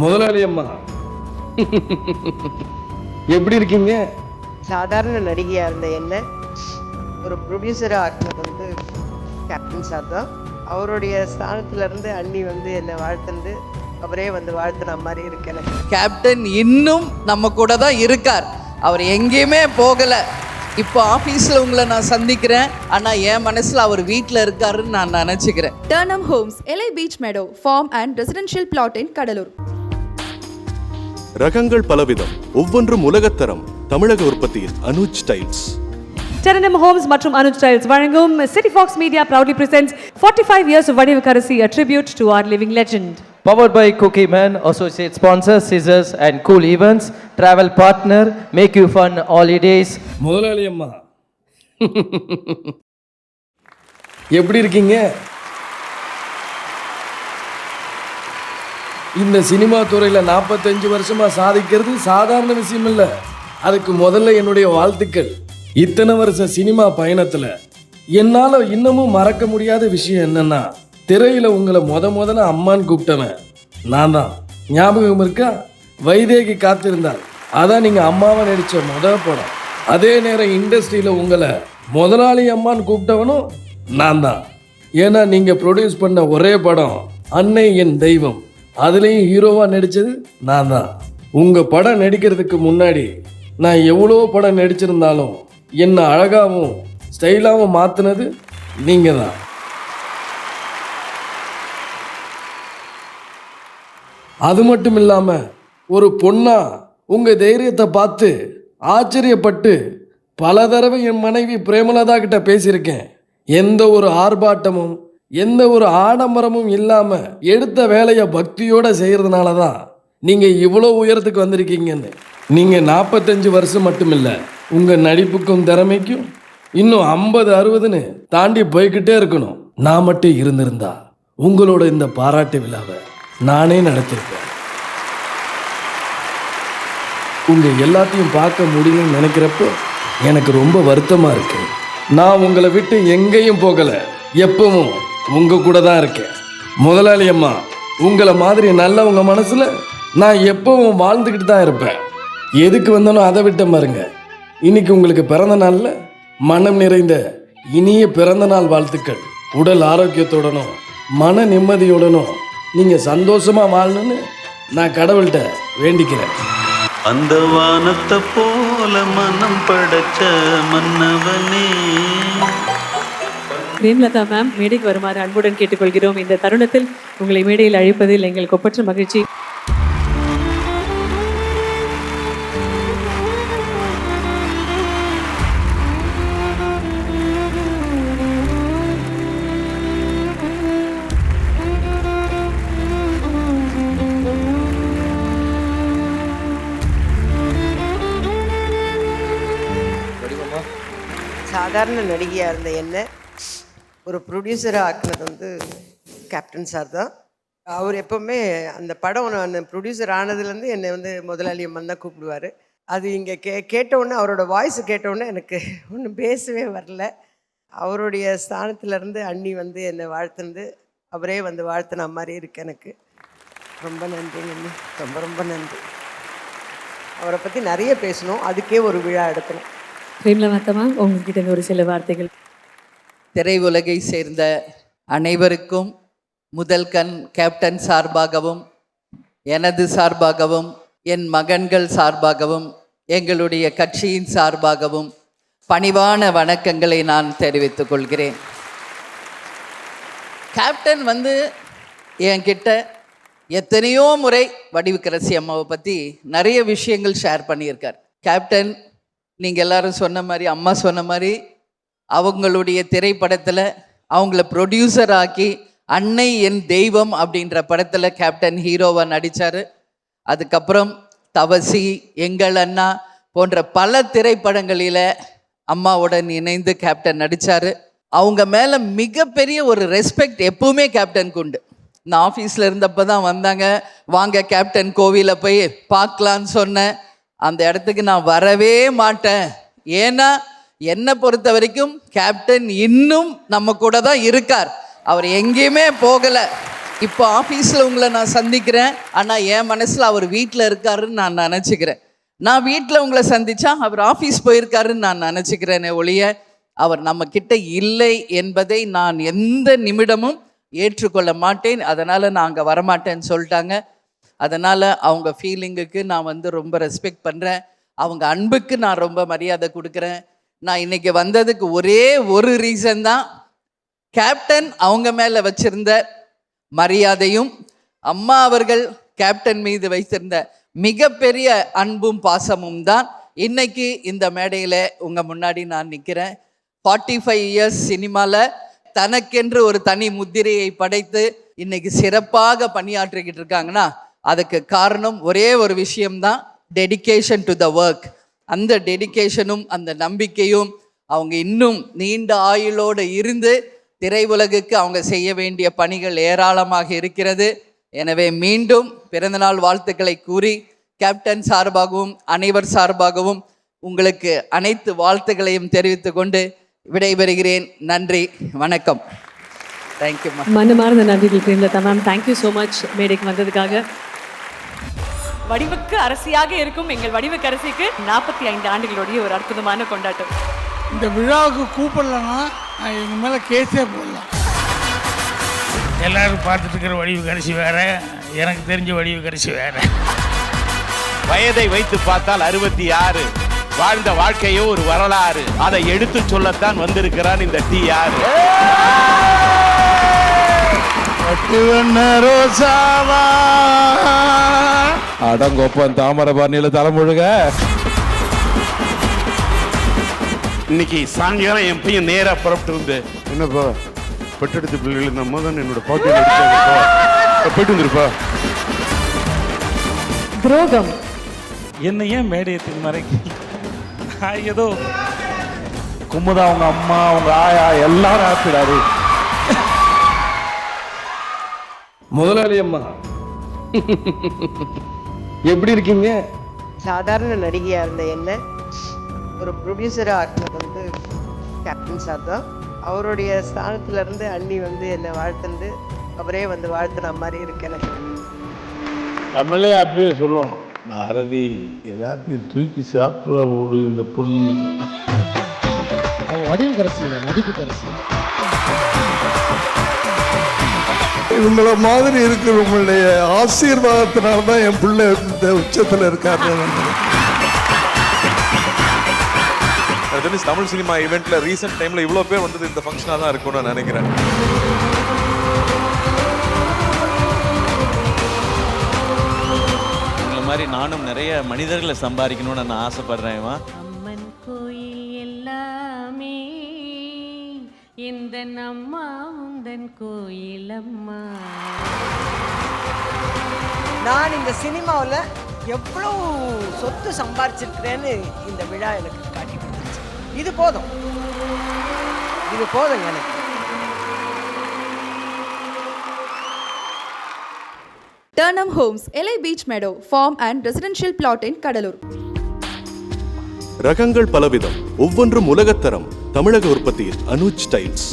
முதலாளி அம்மா எப்படி இருக்கீங்க? சாதாரண நடிகையாக இருந்த என்ன ஒரு ப்ரொடியூசராக ஆக்கினது வந்து கேப்டன் சார் தான். அவருடைய ஸ்தானத்துலேருந்து அண்ணி வந்து என்னை வாழ்த்துண்டு அவரே வந்து வாழ்த்துன மாதிரி இருக்கு எனக்கு. கேப்டன் இன்னும் நம்ம கூட தான் இருக்கார், அவர் எங்கேயுமே போகலை. இப்போ ஆஃபீஸில் உங்களை நான் சந்திக்கிறேன், ஆனால் என் மனசில் அவர் வீட்டில் இருக்காருன்னு நான் நினச்சிக்கிறேன். Turnham Homes, LA Beach Meadow, Farm and Residential Plot in Cuddalore. ரகங்கள் பலவிதம், ஒவ்வொன்றும் உலகத்தரம். தமிழக உற்பத்தியில் அனுஜ் டைல்ஸ். Turnham Homes மற்றும் அனுஜ் டைல்ஸ் வழங்கும் City Fox Media proudly presents 45 years of Vadivukkarasi, a tribute to our living legend. Powered by Cookie Man, associate sponsor Scissors and Cool Events, travel partner, make you fun holidays. முதலாளி அம்மா எப்படி இருக்கீங்க? இந்த cinema துறையில் 45 வருஷமா சாதிக்கிறது சாதாரண விஷயம் இல்லை. அதுக்கு முதல்ல என்னுடைய வாழ்த்துக்கள். இத்தனை வருஷ சினிமா பயணத்தில் என்னால் இன்னமும் மறக்க முடியாத விஷயம் என்னன்னா, திரையில் உங்களை முதல்ல அம்மான்னு கூப்பிட்டவன் நான் தான். ஞாபகம் இருக்கா? வைதேகி காத்திருந்தாள், அதான் நீங்கள் அம்மாவை நடித்த முதல் படம். அதே நேரம் இண்டஸ்ட்ரியில் உங்களை முதலாளி அம்மான்னு கூப்பிட்டவனும் நான் தான். ஏன்னா நீங்கள் ப்ரொடியூஸ் பண்ண ஒரே படம் அன்னை என் தெய்வம், அதுலேயும் ஹீரோவாக நடித்தது நான் தான். உங்கள் படம் நடிக்கிறதுக்கு முன்னாடி நான் எவ்வளோ படம் நடிச்சிருந்தாலும் என்னை அழகாகவும் ஸ்டைலாகவும் மாற்றினது நீங்கள் தான். அது மட்டும் இல்லாமல் ஒரு பொண்ணா உங்கள் தைரியத்தை பார்த்து ஆச்சரியப்பட்டு பல தடவை என் மனைவி பிரேமலதா கிட்ட பேசியிருக்கேன். எந்த ஒரு ஆர்ப்பாட்டமும் எந்த ஒரு ஆடம்பரமும் இல்லாமல் எடுத்த வேலையை பக்தியோடு செய்கிறதுனால தான் நீங்கள் இவ்வளோ உயரத்துக்கு வந்திருக்கீங்கன்னு. நீங்கள் 45 வருஷம் மட்டும் இல்லை, உங்கள் நடிப்புக்கும் திறமைக்கும் இன்னும் 50-60ன்னு தாண்டி போய்கிட்டே இருக்கணும். நான் மட்டும் இருந்திருந்தா உங்களோட இந்த பாராட்டு விழாவை நானே நடத்திருப்பேன். உங்கள் எல்லாத்தையும் பார்க்க முடியும்னு நினைக்கிறப்போ எனக்கு ரொம்ப வருத்தமாக இருக்கு. நான் உங்களை விட்டு எங்கேயும் போகலை, எப்பவும் உங்கள் கூட தான் இருக்கேன். முதலாளி அம்மா, உங்களை மாதிரி நல்லவங்க மனசில் நான் எப்பவும் வாழ்ந்துக்கிட்டு தான் இருப்பேன். எதுக்கு வந்தாலும் அதை விட்ட பாருங்க. இன்னைக்கு உங்களுக்கு பிறந்த நாளில் மனம் நிறைந்த இனிய பிறந்த நாள் வாழ்த்துக்கள். உடல் ஆரோக்கியத்துடனும் மன நிம்மதியுடனும் நீங்கள் சந்தோஷமாக வாழணும்னு நான் கடவுள்கிட்ட வேண்டிக்கிறேன். அந்த வானத்தை போல மனம் படைச்ச மன்னவனே. பிரேமலதா மேம் மேடைக்கு வருமாறு அன்புடன் கேட்டுக்கொள்கிறோம். இந்த தருணத்தில் உங்களை மேடையில் அழைப்பதில் எங்களுக்கு ஒப்பற்ற மகிழ்ச்சி. சாதாரண நடிகையாக இருந்த என்ன ஒரு ப்ரொடியூசராக ஆக்கினது வந்து கேப்டன் சார் தான். அவர் எப்போவுமே அந்த படம் அந்த ப்ரொடியூசர் ஆனதுலேருந்து என்னை வந்து முதலாளி அம்மன் தான் கூப்பிடுவார். அது இங்கே கேட்டவுடனே அவரோட வாய்ஸ் கேட்டவுடனே எனக்கு ஒன்றும் பேசவே வரல. அவருடைய ஸ்தானத்துலேருந்து அண்ணி வந்து என்னை வாழ்த்துந்து அவரே வந்து வாழ்த்துன மாதிரி இருக்கு எனக்கு. ரொம்ப நன்றிங்க அண்ணி, ரொம்ப ரொம்ப நன்றி. அவரை பற்றி நிறைய பேசணும், அதுக்கே ஒரு விழா எடுக்கணும். பிரேமலதா மேம், உங்ககிட்ட ஒரு சில வார்த்தைகள். திரையுலகை சேர்ந்த அனைவருக்கும் முதல் கண் கேப்டன் சார்பாகவும் எனது சார்பாகவும் என் மகன்கள் சார்பாகவும் எங்களுடைய கட்சியின் சார்பாகவும் பணிவான வணக்கங்களை நான் தெரிவித்துக் கொள்கிறேன். கேப்டன் வந்து என்கிட்ட எத்தனையோ முறை வடிவுக்கரசி அம்மாவை பற்றி நிறைய விஷயங்கள் ஷேர் பண்ணியிருக்கார். கேப்டன், நீங்கள் எல்லாரும் சொன்ன மாதிரி, அம்மா சொன்ன மாதிரி, அவங்களுடைய திரைப்படத்தில் அவங்கள ப்ரொடியூசர் ஆக்கி அன்னை என் தெய்வம் அப்படின்ற படத்தில் கேப்டன் ஹீரோவாக நடித்தார். அதுக்கப்புறம் தவசி, எங்கள் அண்ணா போன்ற பல திரைப்படங்களில் அம்மாவுடன் இணைந்து கேப்டன் நடித்தார். அவங்க மேலே மிகப்பெரிய ஒரு ரெஸ்பெக்ட் எப்பவுமே கேப்டனுக்கு உண்டு. நான் ஆஃபீஸில் இருந்தப்போ தான் வந்தாங்க, வாங்க கேப்டன் கோவிலை போய் பார்க்கலான்னு சொன்னேன். அந்த இடத்துக்கு நான் வரவே மாட்டேன். ஏன்னா என்னை பொறுத்த வரைக்கும் கேப்டன் இன்னும் நம்ம கூட தான் இருக்கார், அவர் எங்கேயுமே போகலை. இப்போ ஆஃபீஸில் உங்களை நான் சந்திக்கிறேன், ஆனால் என் மனசில் அவர் வீட்டில் இருக்காருன்னு நான் நினச்சிக்கிறேன். நான் வீட்டில் உங்களை சந்தித்தா அவர் ஆஃபீஸ் போயிருக்காருன்னு நான் நினச்சிக்கிறேனே ஒழிய அவர் நம்ம கிட்ட இல்லை என்பதை நான் எந்த நிமிடமும் ஏற்றுக்கொள்ள மாட்டேன். அதனால் நான் அங்கே வரமாட்டேன்னு சொல்லிட்டாங்க. அதனால் அவங்க ஃபீலிங்குக்கு நான் வந்து ரொம்ப ரெஸ்பெக்ட் பண்ணுறேன். அவங்க அன்புக்கு நான் ரொம்ப மரியாதை கொடுக்குறேன். நான் இன்றைக்கி வந்ததுக்கு ஒரே ஒரு ரீசன் தான், கேப்டன் அவங்க மேலே வச்சிருந்த மரியாதையும் அம்மா அவர்கள் கேப்டன் மீது வைத்திருந்த மிகப்பெரிய அன்பும் பாசமும் தான் இன்னைக்கு இந்த மேடையில் உங்கள் முன்னாடி நான் நிற்கிறேன். 45 இயர்ஸ் சினிமாவில் தனக்கென்று ஒரு தனி முத்திரையை படைத்து இன்னைக்கு சிறப்பாக பணியாற்றிக்கிட்டு இருக்காங்கன்னா அதுக்கு காரணம் ஒரே ஒரு விஷயம்தான், டெடிகேஷன் டு த ஒர்க். அந்த டெடிகேஷனும் அந்த நம்பிக்கையும் அவங்க இன்னும் நீண்ட ஆயுளோடு இருந்து திரையுலகுக்கு அவங்க செய்ய வேண்டிய பணிகள் ஏராளமாக இருக்கிறது. எனவே மீண்டும் பிறந்தநாள் வாழ்த்துக்களை கூறி கேப்டன் சார்பாகவும் அனைவர் சார்பாகவும் உங்களுக்கு அனைத்து வாழ்த்துக்களையும் தெரிவித்து கொண்டு விடைபெறுகிறேன். நன்றி, வணக்கம். தேங்க்யூ. மனமார்ந்த நன்றிகள் Premalatha ma'am. Thank you so much மேடைக்கு வந்ததுக்காக. வடிவுக்கு அரசியாக இருக்கும் எங்கள் வடிவுக்கரசிக்கு 45 ஆண்டுகளுடைய ஒரு அற்புதமான கொண்டாட்டம். இந்த விழாவுக்கு கூப்பிடலன்னா நான் எங்கள் மேலே கேஸே போடலாம். எல்லாரும் பார்த்துட்டு இருக்கிற வடிவுக்கரசி வேற, எனக்கு தெரிஞ்ச வடிவுக்கரசி வேற. வயதை வைத்து பார்த்தால் 66, வாழ்ந்த வாழ்க்கையோ ஒரு வரலாறு. அதை எடுத்து சொல்லத்தான் வந்திருக்கிறான் இந்த TR. ரோசாவா அடங்கொப்பன் தாமரபரணியில தலைமுழுக. இன்னைக்கு சாயங்காலம் என் பையன் நேரா புறப்பட்டு வந்து, என்னப்பா பெற்றெடுத்த பிள்ளைகள் நம்ம தான் என்னோட பாட்டியில் போயிட்டு வந்துருப்பா. துரோகம். என்ன ஏன் மேடையத்தின் மறைக்கு? ஏதோ குமுதா, அவங்க அம்மா, அவங்க ஆயா எல்லாரும் ஆப்பிடாரு. முதலாளி அம்மா எப்படி இருக்கீங்க? சாதாரண நடிகையாக இருந்த என்ன ஒரு ப்ரொடியூசராக ஆக்கினது வந்து கேப்டன் சார் தான். அவருடைய ஸ்தானத்துலேருந்து அண்ணி வந்து என்னை வாழ்த்துந்து அவரே வந்து வாழ்த்துன மாதிரி இருக்கு எனக்கு. நம்மளே அப்படியே சொல்லணும், பாரதி எல்லாத்தையும் தூக்கி சாப்பிட ஒரு இந்த பொண்ணு. அவன் வடிவக்கரசி நடிப்பு கரசி. இவங்கள மாதிரி இருக்கிறவங்களுடைய ஆசீர்வாதத்தினால்தான் என் பிள்ளை இந்த உச்சத்தில் இருக்காரு. தமிழ் சினிமா ஈவெண்ட்ல ரீசெண்ட் டைம்ல இவ்வளவு பேர் வந்தது இந்த ஃபங்க்ஷனா தான் இருக்கும்னு நான் நினைக்கிறேன். உங்களை மாதிரி நானும் நிறைய மனிதர்களை சம்பாதிக்கணும்னு நான் ஆசைப்படுறேன். அம்மன் கோயில் எல்லாமே இந்த அம்மா உந்தன் கோயிலம்மா. நான் இந்த சினிமாவில் எவ்வளோ சொத்து சம்பாரிச்சிருக்கிறேன்னு இந்த விழா எனக்கு காட்டி கொடுத்துச்சு. இது போதும், இது போதும் எனக்கு. Turnham Homes, LA Beach Meadow, Farm and Residential Plot in Kadalur. ரகங்கள் பலவிதம், ஒவ்வொன்றும் உலகத்தரம். தமிழக உற்பத்தியில் அனுஜ் டைல்ஸ்.